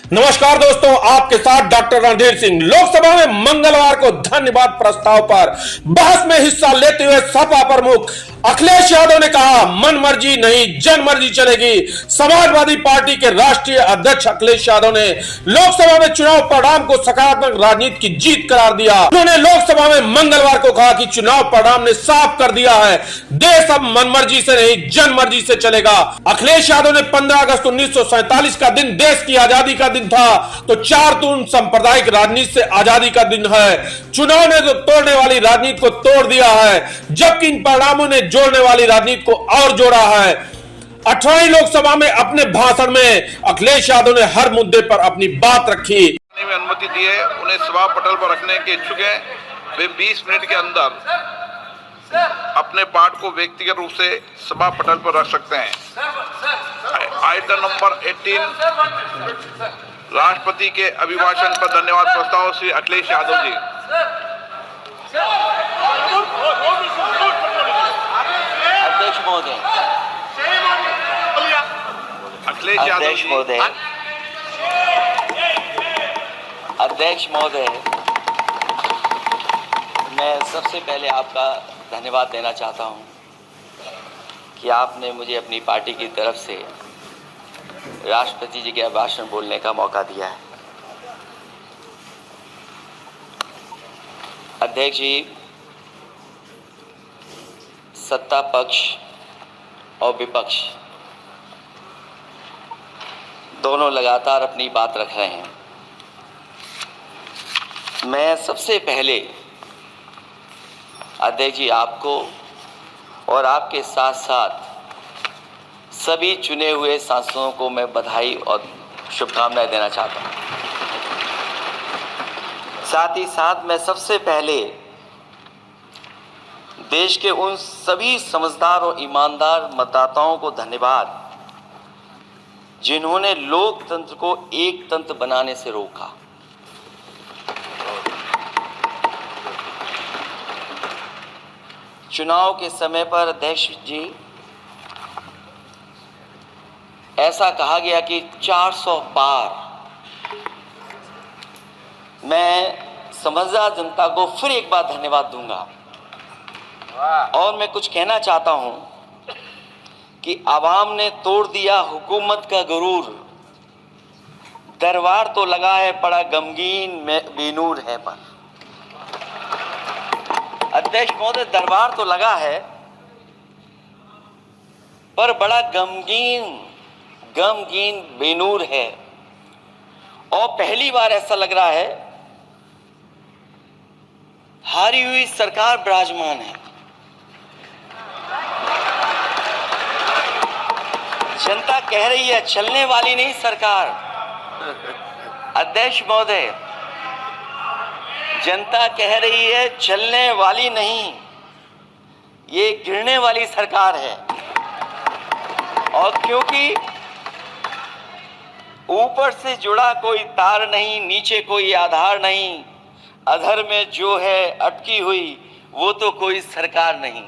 नमस्कार दोस्तों, आपके साथ डॉक्टर रणधीर सिंह। लोकसभा में मंगलवार को धन्यवाद प्रस्ताव पर बहस में हिस्सा लेते हुए सपा प्रमुख अखिलेश यादव ने कहा, मन मर्जी नहीं जन मर्जी चलेगी। समाजवादी पार्टी के राष्ट्रीय अध्यक्ष अखिलेश यादव ने लोकसभा में चुनाव परिणाम को सकारात्मक राजनीति की जीत करार दिया। उन्होंने लोकसभा में मंगलवार को कहा कि चुनाव परिणाम ने साफ कर दिया है, देश अब मन मर्जी से नहीं जन मर्जी से चलेगा। अखिलेश यादव ने 15 अगस्त 1947 का दिन देश की आजादी का दिन था, तो 4 जून सांप्रदायिक राजनीति से आजादी का दिन है। चुनाव ने तो तोड़ने वाली राजनीति को तोड़ दिया है, जबकि इन परिणामों ने जोड़ने वाली राजनीति को और जोड़ा है। 18वीं लोकसभा में अपने भाषण में अखिलेश यादव ने हर मुद्दे पर अपनी बात रखी। में अनुमति दी है, उन्हें सभा पटल पर रखने के इच्छुक हैं। वे 20 मिनट के अंदर अपने पाठ को व्यक्तिगत रूप से सभा पटल पर रख सकते हैं। आइटम नंबर 18, राष्ट्रपति के अभिभाषण पर धन्यवाद प्रस्ताव श्री अखिलेश यादव जी। अध्यक्ष महोदय, अखिलेश यादव जी। अध्यक्ष महोदय, मैं सबसे पहले आपका धन्यवाद देना चाहता हूं कि आपने मुझे अपनी पार्टी की तरफ से राष्ट्रपति जी के अभिभाषण बोलने का मौका दिया है। अध्यक्ष जी, सत्ता पक्ष और विपक्ष दोनों लगातार अपनी बात रख रहे हैं। मैं सबसे पहले अध्यक्ष जी आपको और आपके साथ साथ सभी चुने हुए सांसदों को मैं बधाई और शुभकामनाएं देना चाहता हूं। साथ ही साथ मैं सबसे पहले देश के उन सभी समझदार और ईमानदार मतदाताओं को धन्यवाद जिन्होंने लोकतंत्र को एक तंत्र बनाने से रोका। चुनाव के समय पर अध्यक्ष जी ऐसा कहा गया कि 400 पार। मैं समझदार जनता को फिर एक बार धन्यवाद दूंगा और मैं कुछ कहना चाहता हूं कि आवाम ने तोड़ दिया हुकूमत का गुरूर। दरबार तो लगा है पड़ा गमगीन में बेनूर है पर। अध्यक्ष महोदय, दरबार तो लगा है पर बड़ा गमगीन बेनूर है। और पहली बार ऐसा लग रहा है हारी हुई सरकार विराजमान है। जनता कह रही है चलने वाली नहीं सरकार। अध्यक्ष महोदय, जनता कह रही है चलने वाली नहीं, ये गिरने वाली सरकार है। और क्योंकि ऊपर से जुड़ा कोई तार नहीं, नीचे कोई आधार नहीं, अधर में जो है अटकी हुई वो तो कोई सरकार नहीं।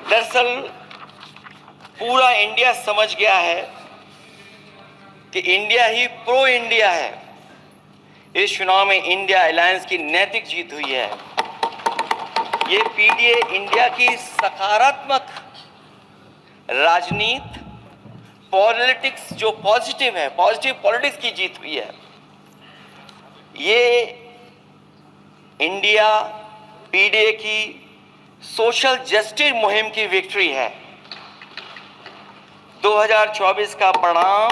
दरअसल पूरा इंडिया समझ गया है कि इंडिया ही प्रो इंडिया है। इस चुनाव में इंडिया अलायंस की नैतिक जीत हुई है। ये पीडीए इंडिया की सकारात्मक राजनीति, पॉलिटिक्स जो पॉजिटिव है, पॉजिटिव पॉलिटिक्स की जीत हुई है। ये इंडिया पीडीए की सोशल जस्टिस मुहिम की विक्ट्री है। 2024 का परिणाम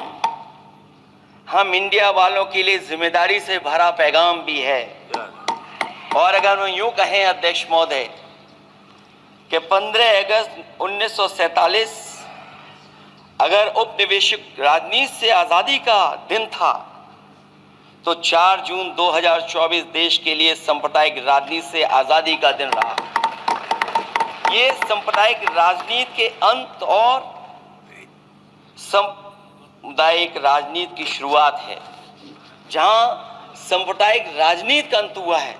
हम इंडिया वालों के लिए जिम्मेदारी से भरा पैगाम भी है। और अगर हम यूं कहें अध्यक्ष महोदय कि 15 अगस्त 1947 अगर उपनिवेशिक राजनीति से आजादी का दिन था, तो 4 जून 2024 देश के लिए सांप्रदायिक राजनीति से आजादी का दिन रहा। ये सांप्रदायिक राजनीति के अंत और सामुदायिक राजनीति की शुरुआत है। जहां सांप्रदायिक राजनीति का अंत हुआ है,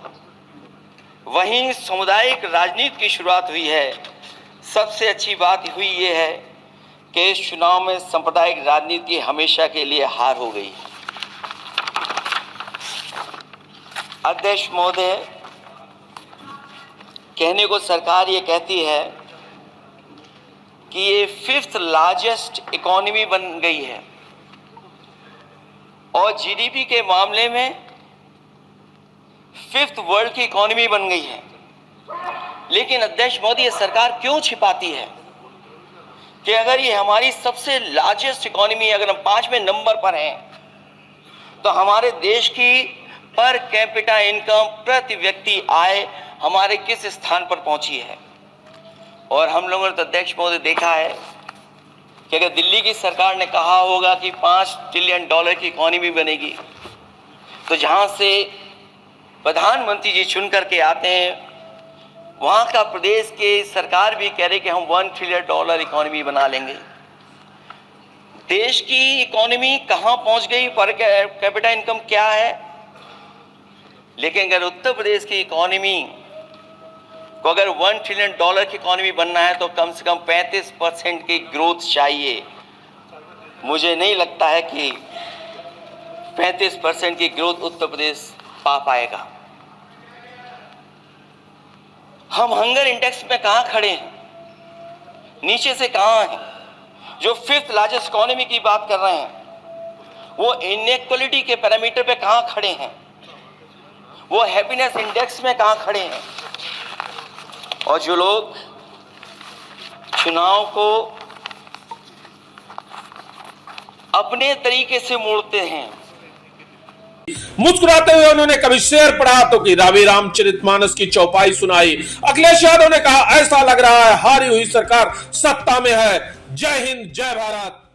वहीं सामुदायिक राजनीति की शुरुआत हुई है। सबसे अच्छी बात हुई ये है कि इस चुनाव में सांप्रदायिक राजनीति हमेशा के लिए हार हो गई। अध्यक्ष महोदय, कहने को सरकार ये कहती है कि ये 5th लार्जेस्ट इकोनॉमी बन गई है और जीडीपी के मामले में 5th वर्ल्ड की इकोनॉमी बन गई है। लेकिन अध्यक्ष मोदी, ये सरकार क्यों छिपाती है कि अगर ये हमारी सबसे लार्जेस्ट इकोनॉमी, अगर हम 5वें नंबर पर हैं, तो हमारे देश की पर कैपिटा इनकम, प्रति व्यक्ति आय हमारे किस स्थान पर पहुंची है। और हम लोगों ने तो अध्यक्ष महोदय देखा है कि अगर दिल्ली की सरकार ने कहा होगा कि $5 ट्रिलियन की इकोनॉमी बनेगी, तो जहां से प्रधानमंत्री जी चुन करके आते हैं, वहां का प्रदेश के सरकार भी कह रहे कि हम $1 ट्रिलियन इकोनॉमी बना लेंगे। देश की इकोनॉमी कहां पहुंच गई, पर कैपिटा इनकम क्या है। लेकिन अगर उत्तर प्रदेश की इकोनॉमी को अगर $1 ट्रिलियन की इकोनॉमी बनना है तो कम से कम 35% की ग्रोथ चाहिए। मुझे नहीं लगता है कि 35% की ग्रोथ उत्तर प्रदेश पा पाएगा। हम हंगर इंडेक्स में कहां खड़े हैं, नीचे से कहां हैं। जो 5th लार्जेस्ट इकोनॉमी की बात कर रहे हैं, वो इनइक्वालिटी के पैरामीटर पे कहां खड़े हैं, वो हैप्पीनेस इंडेक्स में कहां खड़े हैं। और जो लोग चुनाव को अपने तरीके से मोड़ते हैं, मुस्कुराते हुए उन्होंने कभी शेर पढ़ा तो कि रावी रामचरितमानस की चौपाई सुनाई। अखिलेश यादव ने कहा, ऐसा लग रहा है हारी हुई सरकार सत्ता में है। जय हिंद, जय भारत।